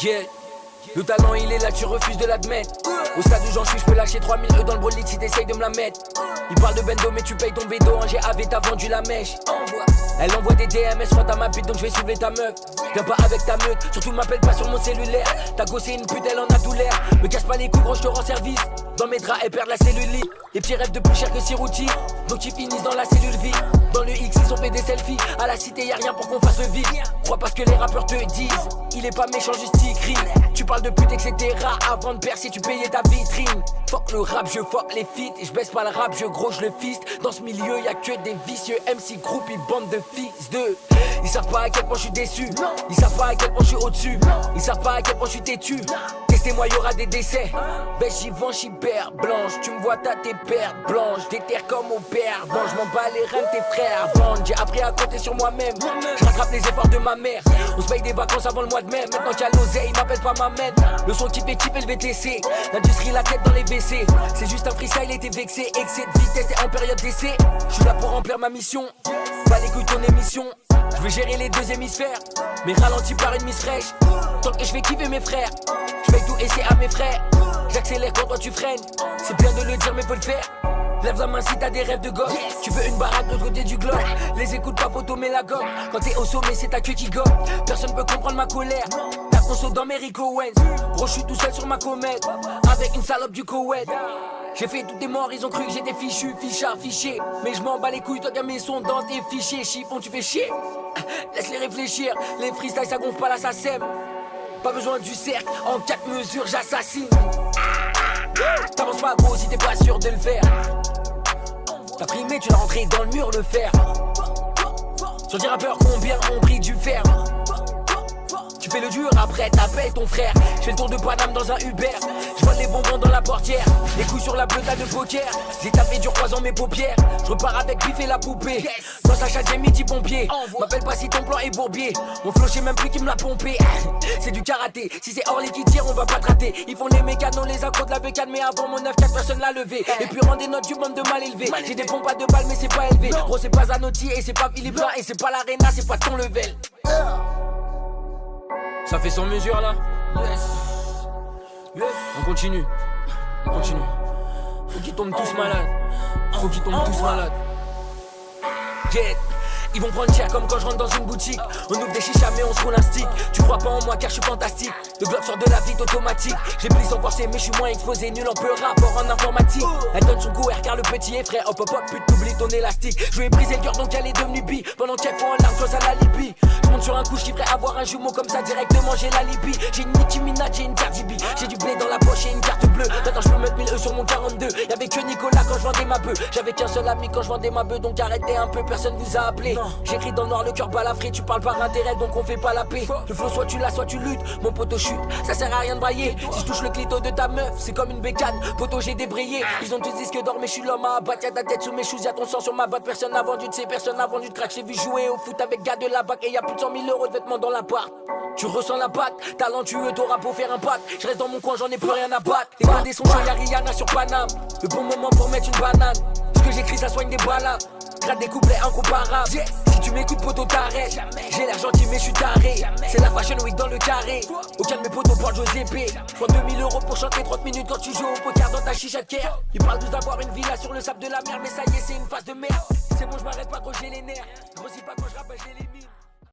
Yeah. Le talent il est là, tu refuses de l'admettre. Au stade où j'en suis, je peux lâcher 3000 E dans le bolide si t'essayes de me la mettre. Il parle de bendo mais tu payes ton bédo. En GAV t'as vendu la mèche. Elle envoie des DMS, crois ta ma pute donc je vais soulever ta meuf. Viens pas avec ta meute, surtout m'appelle pas sur mon cellulaire. Ta gosse est une pute, elle en a tout l'air. Me casse pas les coups gros, je te rends service. Dans mes draps, elle perd la cellulite. Les petits rêves de plus cher que Sirouti. Donc ils finissent dans la cellule vie. Dans le X, ils ont fait des selfies. À la cité, y'a rien pour qu'on fasse le vide. Crois pas ce que les rappeurs te disent. Il est pas méchant, juste il crie. Tu parles de pute, etc. Avant de percer, tu payais ta vitrine. Fuck le rap, je fuck les feats. Je baisse pas le rap, je gros, je le fist. Dans ce milieu, y'a que des vicieux. MC groupe, ils bande de fils de. Ils savent pas à quel point je suis déçu. Ils savent pas à quel point je suis au-dessus. Ils savent pas à quel point je suis têtu. Testez-moi, y'aura des décès. J'y vends, j'y perds blanche. Tu me vois, t'as tes pertes blanches. Déterre comme au père. Bon, je m'en bats les reins de tes frères. Vendent, j'ai appris à compter sur moi-même. Je rattrape les efforts de ma mère. On se paye des vacances avant le mois de mai. Maintenant qu'il y a l'oseille, il m'appelle pas ma mère. Le son qui fait kiffer le VTC. L'industrie, la tête dans les WC. C'est juste un freestyle, était vexé. Excès de vitesse et en période d'essai. Je suis là pour remplir ma mission. Pas les couilles ton émission. Je veux gérer les deux hémisphères. Mais ralenti par une miss fraîche. Tant que je fais kiffer mes frères. Je fais tout essayer à mes frères. J'accélère quand toi tu freines. C'est bien de le dire mais faut le faire. Lève la main si t'as des rêves de gosse. Tu veux une baraque de l'autre côté du globe. Les écoutes pas photo mais la gomme. Quand t'es au sommet c'est ta queue qui gomme. Personne peut comprendre ma colère. Ta conso dans mes Rico Wens. Gros je suis tout seul sur ma comète. Avec une salope du Koweït. J'ai fait tous tes morts, ils ont cru que j'étais fichu, fichard, fiché. Mais je m'en bats les couilles, toi t'as mes sons dans tes fichiers. Chiffon tu fais chier. Laisse-les réfléchir. Les freestyles ça gonfle pas là ça sème. Pas besoin du cercle, en 4 mesures j'assassine. T'avances pas gros si t'es pas sûr de le faire. T'as primé, tu l'as rentré dans le mur le fer. Sur 10 rappeurs combien ont pris du fer. Tu fais le dur après t'appelles ton frère. Je fais le tour de Paname dans un Uber. Je vole les bonbons dans la portière. Les couilles sur la bleutade de poker. J'ai tapé dur croisant mes paupières. Je repars avec Biff et la poupée. Dans sa chatte j'ai midi pompier. M'appelle pas si ton plan est bourbier. Mon flow j'ai même plus qui me l'a pompé. C'est du karaté. Si c'est Orly qui tire on va pas te rater. Ils font les mécanos, les accros de la bécane. Mais avant mon 9-4 personne l'a levé. Et puis rend des notes du monde de mal élevé. J'ai des pompes à 2 balles mais c'est pas élevé. Gros c'est pas Zanotti et c'est pas Philippe Blanc. Et c'est pas l'Arena, c'est pas ton level. Ça fait sans mesure là. Yes. On continue. Faut qu'ils tombent tous malades. Faut qu'ils tombent tous malades. Jet. Ils vont prendre cher comme quand je rentre dans une boutique. On ouvre des chichas mais on se roule un stick. Tu crois pas en moi car je suis fantastique. Le globe sort de la vite automatique. J'ai pris sans forcer mais je suis moins exposé. Nul en peu rapport en informatique. Elle donne son QR car le petit est frais. Hop hop hop pute t'oublies ton élastique. Je lui ai brisé le cœur donc elle est devenue bi. Pendant qu'elle faut en larmes chose à la Libye. Je monte sur un coup je kifferais avoir un jumeau comme ça directement j'ai la Libye. J'ai une Nicki Minaj, j'ai une Cardi B. J'ai du blé dans la poche et une carte bleue. Maintenant je peux mettre 1000 E sur mon 42. Y'avait que Nicolas quand je vendais ma bœuf. J'avais qu'un seul ami quand je vendais ma bœuf. Donc arrêtez un peu, personne vous a appelé. J'écris dans le noir le cœur balafré. Tu parles par intérêt donc on fait pas la paix. Le flow soit tu l'as soit tu luttes. Mon poteau chute, ça sert à rien de brailler. Si je touche le clito de ta meuf, c'est comme une bécane. Poteau j'ai débrayé. Ils ont tous dit que d'or mais je suis l'homme à abattre. Y'a ta tête sous mes shoes, y'a ton sang sur ma botte. Personne n'a vendu de ces personnes n'a vendu de crack. J'ai vu jouer au foot avec gars de la bac. Et y'a plus de 100 000 € de vêtements dans l'appart. Tu ressens la patte, talentueux t'auras beau faire un pack. Je reste dans mon coin, j'en ai plus rien à battre. Les bandés sont chauds, y'a Rihanna sur Paname. Le bon moment pour mettre une banane. Ce que j'écris ça soigne des balades. Grade des couplets incomparables. Si tu m'écoutes poteau t'arrêtes. J'ai l'air gentil mais je suis taré. C'est la fashion week dans le carré. Aucun de mes potos porte Josépé. Je prends 2000 € pour chanter 30 minutes quand tu joues au poker dans ta chicha de care. Ils parlent tous d'avoir une villa sur le sable de la mer. Mais ça y est c'est une phase de merde. C'est bon je m'arrête pas quand j'ai les nerfs. Grossis pas quand je rappe j'ai les mines.